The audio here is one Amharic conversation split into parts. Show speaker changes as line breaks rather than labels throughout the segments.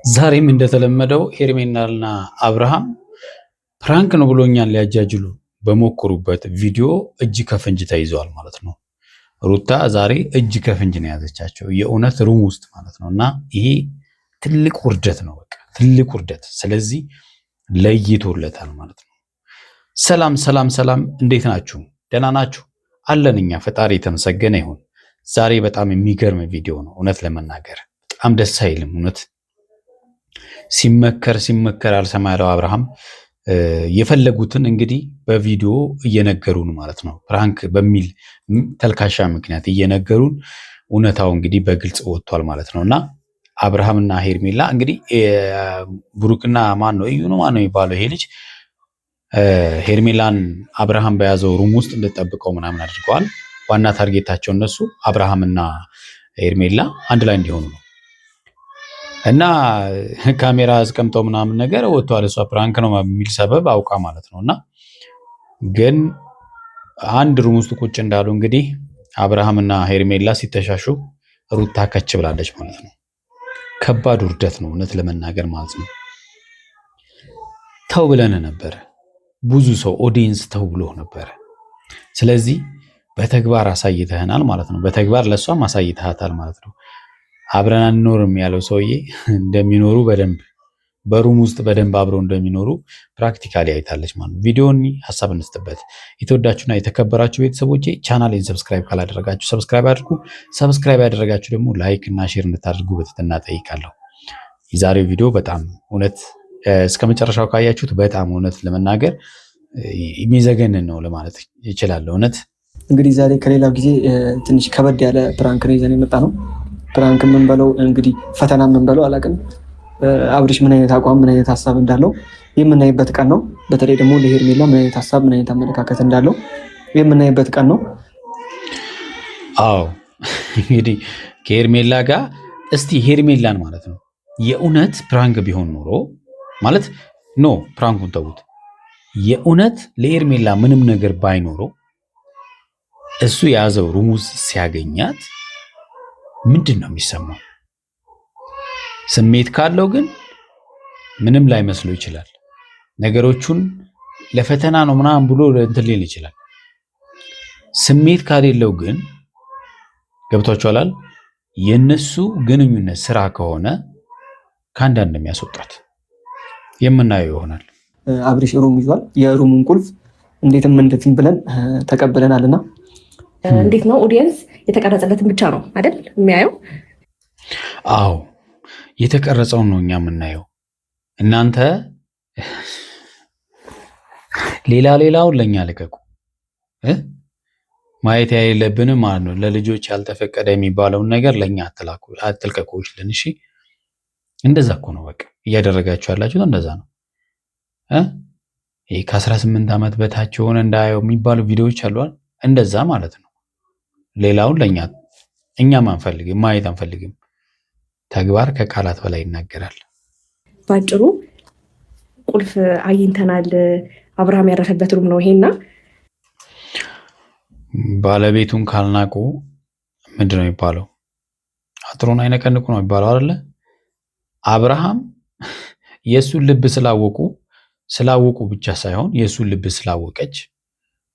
ዛሬም እንደተለመደው ሄርሜላና አብርሃም ፕራንክ ነው ብሎኛል ሊያጃጅሉ በሞከሩበት ቪዲዮ እጅ ከፍንጅ ተይዘዋል ማለት ነው። ሩታ ዛሬ እጅ ከፍንጅ ነው የያዘቻቸው የእውነት ሩም ውስጥ ማለት ነው። እና ይሄ ትልቅ ውርደት ነው፣ በቃ ትልቅ ውርደት። ስለዚህ ለይቶለታል ማለት ነው። ሰላም ሰላም ሰላም፣ እንዴት ናችሁ? ደህና ናችሁ? አለን እኛ፣ ፈጣሪ የተመሰገነ ይሁን። ዛሬ በጣም የሚገርም ቪዲዮ ነው። እውነት ለመናገር በጣም ደስ አይልም እውነት ሲመከር አልሰማ ያለው አብርሃም የፈለጉትን እንግዲህ በቪዲዮ እየነገሩን ማለት ነው። ፕራንክ በሚል ተልካሻ ምክንያት እየነገሩን እውነታው እንግዲህ በግልጽ ወጥቷል ማለት ነው። እና አብርሃምና ሄርሜላ እንግዲህ ብሩክና ማን ነው እዩ ነው ማን ነው የሚባለው ይሄ ልጅ ሄርሜላን አብርሃም በያዘው ሩም ውስጥ እንድጠብቀው ምናምን አድርገዋል። ዋና ታርጌታቸው እነሱ አብርሃምና ሄርሜላ አንድ ላይ እንዲሆኑ ነው። እና ካሜራ አስቀምጠው ምናምን ነገር ወጥቷል። እሷ ፕራንክ ነው በሚል ሰበብ አውቃ ማለት ነው። እና ግን አንድ ሩም ውስጥ ቁጭ እንዳሉ እንግዲህ አብርሃምና ሄርሜላ ሲተሻሹ ሩታ ከች ብላለች ማለት ነው። ከባድ ውርደት ነው እውነት ለመናገር ማለት ነው። ተው ብለን ነበረ፣ ብዙ ሰው ኦዲየንስ ተው ብሎ ነበረ። ስለዚህ በተግባር አሳይተህናል ማለት ነው። በተግባር ለሷም አሳይተሃታል ማለት ነው። አብረን አንኖርም ያለው ሰውዬ እንደሚኖሩ በደንብ በሩም ውስጥ በደንብ አብረው እንደሚኖሩ ፕራክቲካሊ አይታለች ማለት ነው። ቪዲዮን ሐሳብ እንስጥበት። የተወዳችሁና የተከበራችሁ ቤተሰቦቼ ቻናሌን ሰብስክራይብ ካላደረጋችሁ ሰብስክራይብ አድርጉ። ሰብስክራይብ ያደረጋችሁ ደግሞ ላይክ እና ሼር እንድታደርጉ በትህትና ጠይቃለሁ። የዛሬው ቪዲዮ በጣም እውነት እስከ መጨረሻው ካያችሁት በጣም እውነት ለመናገር የሚዘገንን ነው ለማለት ይችላል። እውነት
እንግዲህ ዛሬ ከሌላው ጊዜ ትንሽ ከበድ ያለ ፕራንክ ነው ይዘን የመጣ ነው። ፕራንክ የምንበለው እንግዲህ ፈተና የምንበለው አላውቅም። አብርሽ ምን አይነት አቋም ምን አይነት ሀሳብ እንዳለው የምናይበት ቀን ነው። በተለይ ደግሞ ለሄርሜላ ምን አይነት ሀሳብ ምን አይነት አመለካከት እንዳለው የምናይበት ቀን ነው።
አዎ እንግዲህ ከሄርሜላ ጋር እስቲ ሄርሜላን ማለት ነው የእውነት ፕራንክ ቢሆን ኖሮ ማለት ኖ ፕራንኩን ተውት፣ የእውነት ለሄርሜላ ምንም ነገር ባይኖረው እሱ የያዘው ሩም ውስጥ ሲያገኛት ምንድን ነው የሚሰማው? ስሜት ካለው ግን ምንም ላይ መስሎ ይችላል። ነገሮቹን ለፈተና ነው ምናምን ብሎ እንትን ሊል ይችላል። ስሜት ካሌለው ግን ገብቷችኋል። የነሱ ግንኙነት ስራ ከሆነ ከአንዳንድ የሚያስወጣት የምናየው ይሆናል።
አብርሽ ሩም ይዟል። የሩሙን ቁልፍ እንዴትም እንደትም ብለን ተቀብለናልና
እንዴት ነው ኦዲየንስ የተቀረጸለትን ብቻ ነው አይደል የሚያየው?
አዎ የተቀረጸውን ነው እኛ የምናየው። እናንተ ሌላውን ለእኛ ልቀቁ። ማየት የሌለብንም ማለት ነው። ለልጆች ያልተፈቀደ የሚባለውን ነገር ለእኛ አትልቀቁ ይችላል። እሺ እንደዛ እኮ ነው በቃ እያደረጋችሁ ያላችሁት እንደዛ ነው። ይሄ ከ18 ዓመት በታች የሆነ እንዳያየው የሚባሉ ቪዲዮዎች አሏል። እንደዛ ማለት ነው። ሌላውን ለኛ እኛም አንፈልግም፣ ማየት አንፈልግም። ተግባር ከቃላት በላይ ይናገራል።
ባጭሩ ቁልፍ አግኝተናል። አብርሃም ያረፈበት ሩም ነው ይሄና
ባለቤቱን ካልናቁ ምንድን ነው የሚባለው? አጥሩን አይነቀንቁ ነው የሚባለው አይደለ? አብርሃም የእሱን ልብ ስላወቁ ብቻ ሳይሆን የእሱን ልብ ስላወቀች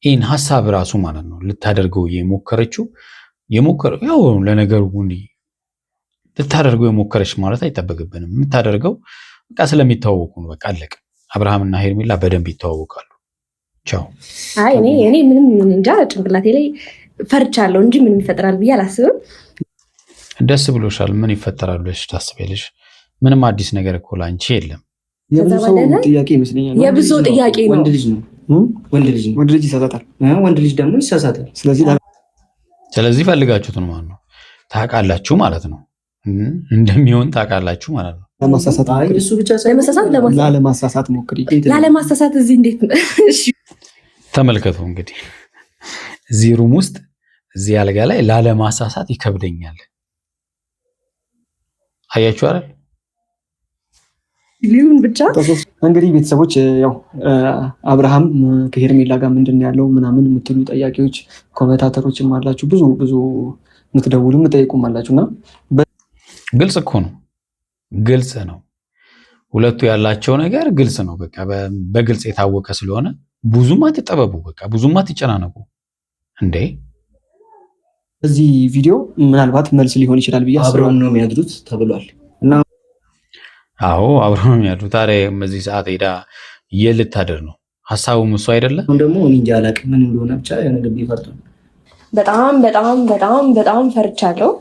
ይህን ሀሳብ ራሱ ማለት ነው ልታደርገው ያው ለነገሩ ልታደርገው የሞከረች ማለት አይጠበቅብንም። የምታደርገው በቃ ስለሚተዋወቁ ነው። በቃ አለቀ። አብርሃምና ሄርሜላ በደንብ ይተዋወቃሉ። ቻው።
አይ እኔ ምንም እንጃ ጭንቅላቴ ላይ ፈርቻለሁ እንጂ ምንም ይፈጠራል ብዬ አላስብም።
ደስ ብሎሻል? ምን ይፈጠራል ብለሽ ታስቢያለሽ? ምንም አዲስ ነገር እኮ ላንቺ የለም።
የብዙ ጥያቄ ይመስለኛል።
የብዙ ጥያቄ ነው።
ወንድ ልጅ ይሳሳታል፣ ወንድ ልጅ ደግሞ ይሳሳታል።
ስለዚህ ፈልጋችሁት ነው ማለት ነው። ታውቃላችሁ ማለት ነው። እንደሚሆን ታውቃላችሁ ማለት ነው።
ላለማሳሳት ሞክሪ።
ላለማሳሳት እዚህ እንዴት ነው?
ተመልከቱ እንግዲህ እዚህ ሩም ውስጥ እዚህ አልጋ ላይ ላለማሳሳት ይከብደኛል። አያችሁ አይደል?
ሊሆን ብቻ
እንግዲህ ቤተሰቦች ያው አብርሃም ከሄርሜላ ጋር ምንድን ነው ያለው ምናምን የምትሉ ጠያቂዎች ኮሜንታተሮችም አላችሁ፣ ብዙ የምትደውሉ የምጠይቁም አላችሁና
ግልጽ እኮ ነው፣ ግልጽ ነው። ሁለቱ ያላቸው ነገር ግልጽ ነው። በቃ በግልጽ የታወቀ ስለሆነ ብዙም አትጠበቡ፣ በቃ ብዙም አትጨናነቁ እንዴ።
እዚህ ቪዲዮ ምናልባት መልስ ሊሆን ይችላል ብዬ
አብረው ነው የሚያድሩት ተብሏል እና
አዎ አብረው ነው የሚያድሩት። ታዲያ በዚህ ሰዓት ሄዳ የልታደር ነው ሀሳቡም እሱ አይደለም።
ደግሞ እኔ እንጃ አላውቅም ምን እንደሆነ ብቻ የሆነ ልብ ይፈርጣል።
በጣም በጣም በጣም በጣም ፈርቻለሁ።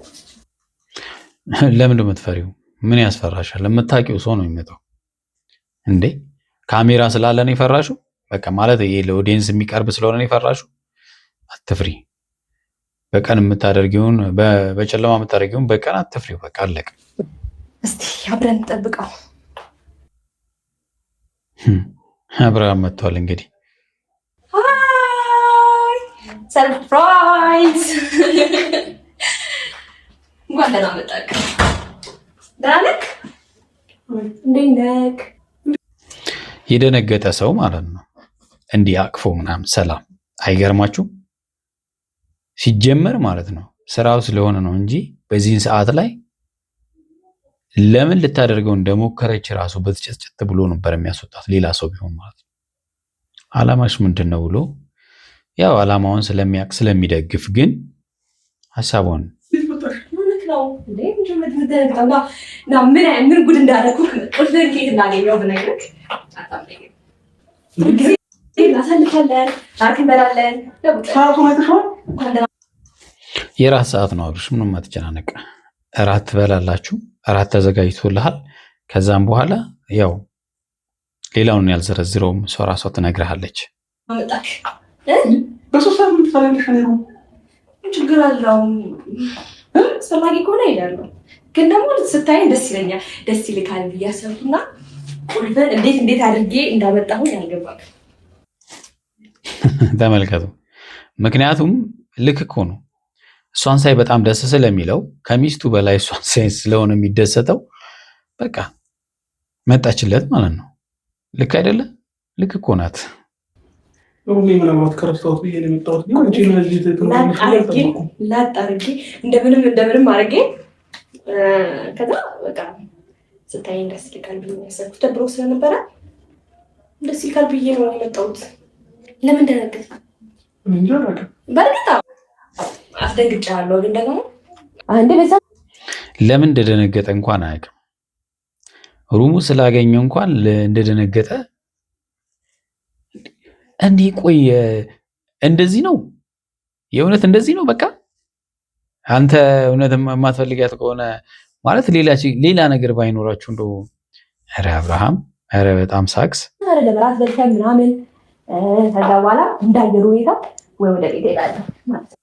ለምንድን ነው የምትፈሪው? ምን ያስፈራሻል? ለምታውቂው ሰው ነው የሚመጣው እንዴ። ካሜራ ስላለ ነው የፈራሽው? በቃ ማለት ይሄ ለኦዲየንስ የሚቀርብ ስለሆነ ነው የፈራሽው? አትፍሪ። በቀን የምታደርጊውን በጨለማ የምታደርጊውን በቀን አትፍሪው። በቃ አለቀ።
እስቲ አብረን እንጠብቀው።
አብርሃም መጥቷል እንግዲህ።
ሰርፕራይዝ! እንኳን ደህና መጣህ። ደህና ነህ? እንዴት ነህ?
የደነገጠ ሰው ማለት ነው እንዲህ አቅፎ ምናምን ሰላም። አይገርማችሁም? ሲጀመር ማለት ነው ስራው ስለሆነ ነው እንጂ በዚህን ሰዓት ላይ ለምን ልታደርገው እንደሞከረች ራሱ በትጨትጨት ብሎ ነበር የሚያስወጣት ሌላ ሰው ቢሆን ማለት ነው። አላማሽ ምንድን ነው ብሎ ያው አላማውን ስለሚያውቅ ስለሚደግፍ ግን ሀሳቡን
ምን ጉድ እንዳደረኩ ቁልፍህን ከየት እንዳገኘው ብነግርህ እናሳልፋለን፣ ሻርክ እንበላለን።
የራት ሰዓት ነው አብርሽ፣ ምንም አትጨናነቅ። እራት ትበላላችሁ፣ እራት ተዘጋጅቶልሃል። ከዛም በኋላ ያው ሌላውን ያልዘረዝረውም እሷ ራሷ ትነግርሃለች።
ችግር አለው አስፈላጊ ከሆነ እሄዳለሁ፣ ግን ደግሞ ስታይን ደስ ይለኛል። ደስ ይልካል ብዬ አሰብኩና ቁልፍን እንዴት አድርጌ እንዳመጣሁኝ አልገባም።
ተመልከቱ። ምክንያቱም ልክ እኮ ነው። እሷን ሳይ በጣም ደስ ስለሚለው ከሚስቱ በላይ እሷን ሳይ ስለሆነ የሚደሰተው በቃ መጣችለት ማለት ነው። ልክ አይደለ? ልክ እኮ ናት።
ላጥ አድርጌ እንደምንም አድርጌ ከዛ በቃ ስታይን ደስ ይልካል ብዬ ያሰብኩት ደብሮ ስለነበረ ደስ ይልካል ብዬ ነው የመጣሁት። ለምን ደነገጥ? በእርግጥ አስደንግጫለሁ፣ ግን ደግሞ
ለምን እንደደነገጠ እንኳን አያውቅም። ሩሙ ስላገኘ እንኳን እንደደነገጠ እንዲህ ቆይ፣ እንደዚህ ነው የእውነት እንደዚህ ነው። በቃ አንተ እውነት የማትፈልጋት ከሆነ ማለት ሌላ ነገር ባይኖራችሁ እንደው ኧረ አብርሃም ኧረ በጣም ሳክስ
ለበራት በልተን ምናምን ከዛ በኋላ እንዳየሩ ሁኔታ ወይ ወደ ቤት ሄዳለሁ ማለት ነው።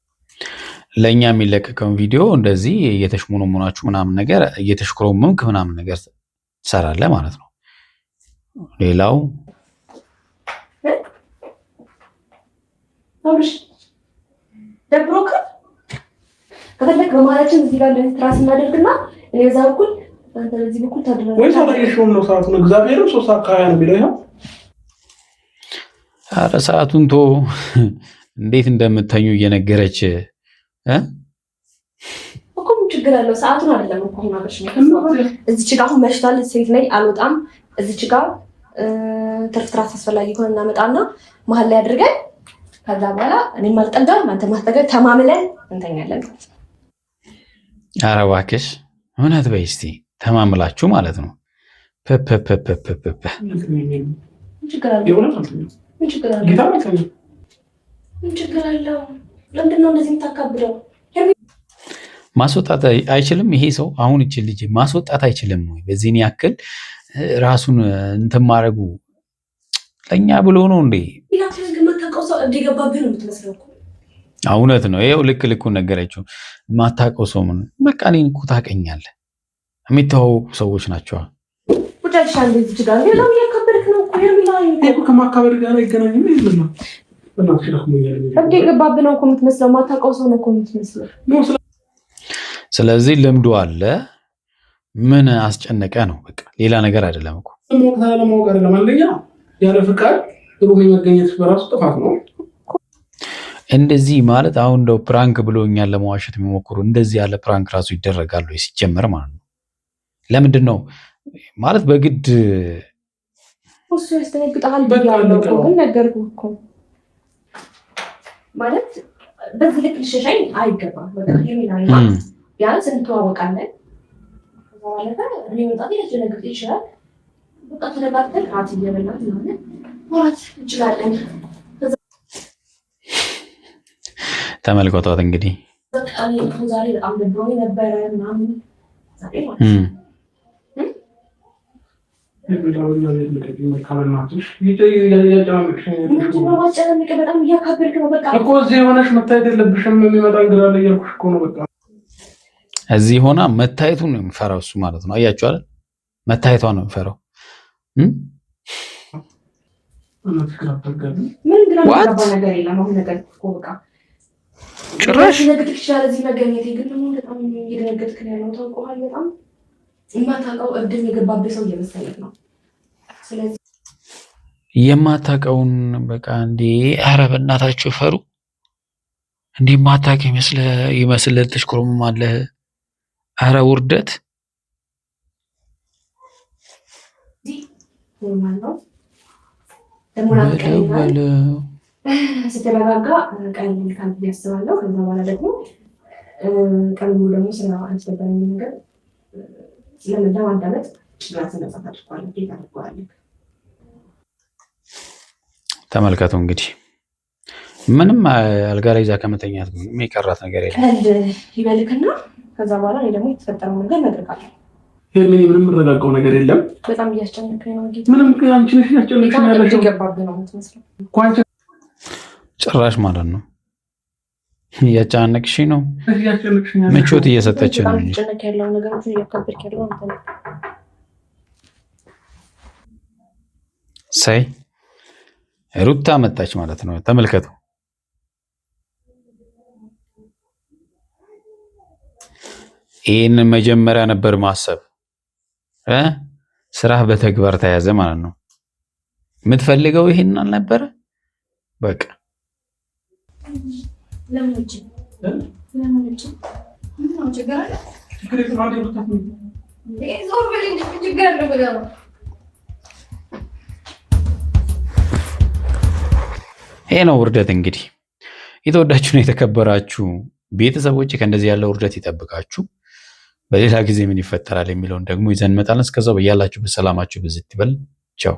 ለእኛ የሚለቀቀውን ቪዲዮ እንደዚህ እየተሽሞነሞናችሁ ምናምን ነገር እየተሽኮረመምክ ምናምን ነገር ትሰራለህ ማለት ነው። ሌላው
ደብሮክ ከፈለክ በማለችን እዚህ ጋር ትራስ እናደርግና እኔ በዛ በኩል አንተ በዚህ በኩል ታድራለህ
ወይ? ታዲያ ነው ሰዓቱ ነው እግዚአብሔር 3:20 ነው ቢለው ይሄው።
ኧረ ሰዓቱን ቶ እንዴት እንደምተኙ እየነገረች
እኮ ምን ችግር አለው? ሰዓቱን አይደለም እኮ ማለሽ ነው። እዚች ጋር አሁን መሽቷል፣ ሴት ላይ አልወጣም። እዚች ጋር ትርፍ ትራስ አስፈላጊ ከሆነ እናመጣና መሀል ላይ አድርገን ከዛ በኋላ እኔም አልጠልጋም አንተ ማስተገር ተማምለን እንተኛለን።
ኧረ እባክሽ እውነት በይ እስኪ ተማምላችሁ ማለት ነው።
ምን ችግር አለው? ለምንድን ነው እንደዚህ የምታካብደው?
ማስወጣት አይችልም ይሄ ሰው። አሁን እቺ ልጅ ማስወጣት አይችልም ወይ? በዚህን ያክል ራሱን እንትን ማድረጉ ለእኛ ብሎ ነው እንዴ? እውነት ነው። ይኸው ልኩን ነገረችው። የማታውቀው ሰው ምን በቃ እኔን እኮ ታውቀኛለህ። የሚተዋወቁ ሰዎች ናቸው።
ከማካበድ ጋር አይገናኝም።
የገባብህ ነው እኮ የምትመስለው። የማታውቀው ሰው ነው እኮ የምትመስለው።
ስለዚህ ልምዱ አለ። ምን አስጨነቀ ነው? በቃ ሌላ ነገር አይደለም እኮ።
ለማወቅ አይደለም። አንደኛ ያለ ፍቃድ ሩም መገኘት በራሱ ጥፋት ነው።
እንደዚህ ማለት አሁን እንደው ፕራንክ ብሎኛል ለመዋሸት የሚሞክሩ እንደዚህ ያለ ፕራንክ ራሱ ይደረጋሉ ሲጀመር ማለት ነው። ለምንድን ነው ማለት በግድ
እሱ ያስደነግጣል ብያለሁ እኮ ግን ነገርኩህ እኮ ማለት በዚህ ልክ ልሸሻኝ አይገባም። በቃ ሄሚና ቢያንስ እንተዋወቃለን። ከዛ ባለፈ እኔ መምጣት ሊያስደነግጥ ይችላል። በቃ ተረጋግተን ራት እየበላን ምናምን ማውራት እንችላለን።
ተመልከቷት እንግዲህ
በቃ ዛሬ በጣም ደብሮኝ ነበረ ምናምን ዛሬ ማለት በጣም እያካበድክ ነው። በቃ
እኮ እዚህ ሆነሽ መታየት የለብሽም። የሚመጣ እንግዳ አለ እያልኩሽ እኮ ነው። በቃ
እዚህ ሆና መታየቱን ነው የሚፈራው እሱ ማለት ነው። አያችሁ አይደል? መታየቷን ነው የሚፈራው።
ምን ግራ ነገር የለም። አሁን ነገር እኮ በቃ ጭራሽ ነገር ይችላል እዚህ መገኘቴ ግን ደግሞ በጣም እየደነገጥክ ነው ያለው። ታውቀዋል በጣም የማታውቀው እብድም የገባበት ሰው እየመሰለህ ነው። ስለዚህ
የማታውቀውን በቃ እንዴ! ኧረ በእናታችሁ ፈሩ እንዴ! የማታውቅ ይመስልህ ትሽኮረመማለህ። ኧረ ውርደት!
ስትረጋጋ ቀን ልካል ብዬ አስባለሁ። ከዛ በኋላ ደግሞ ቀን ሙሉ ደግሞ ስራ አስገባኝ ነገር ለማዳመጥ ራስን ነጻ ታድርገዋለህ። ጌታ አድርገዋለህ።
ተመልከቱ እንግዲህ ምንም አልጋ ላይ ይዛ ከመተኛት የሚቀራት ነገር የለም።
ቀልድ ይበልክና ከዛ በኋላ እኔ ደግሞ የተፈጠረው ነገር እነግርሃለሁ።
ምንም የምረጋጋው ነገር የለም።
በጣም እያስጨነቀኝ ነው ጌታ።
ምንም አንቺ ነሽ ያስጨነቅሽኝ ያለሽው።
እየገባብህ ነው የምትመስለው
ጭራሽ ማለት ነው። እያጨናነቅሽኝ ነው። ምቾት እየሰጠች ነው እንጂ
እያስጨነቅ ያለው ነገሮችን እያካበድክ ያለው አንተ ነህ።
ሳይ ሩታ መጣች ማለት ነው። ተመልከቱ። ይህንን መጀመሪያ ነበር ማሰብ። ስራህ በተግባር ተያዘ ማለት ነው። የምትፈልገው ይሄን አልነበረ። በቃ ይሄ ነው ውርደት። እንግዲህ የተወዳችሁ ነው የተከበራችሁ ቤተሰቦች ከእንደዚህ ያለው ውርደት ይጠብቃችሁ። በሌላ ጊዜ ምን ይፈጠራል የሚለውን ደግሞ ይዘን እንመጣለን። እስከዛው በያላችሁ በሰላማችሁ ብዝት ይበል። ቻው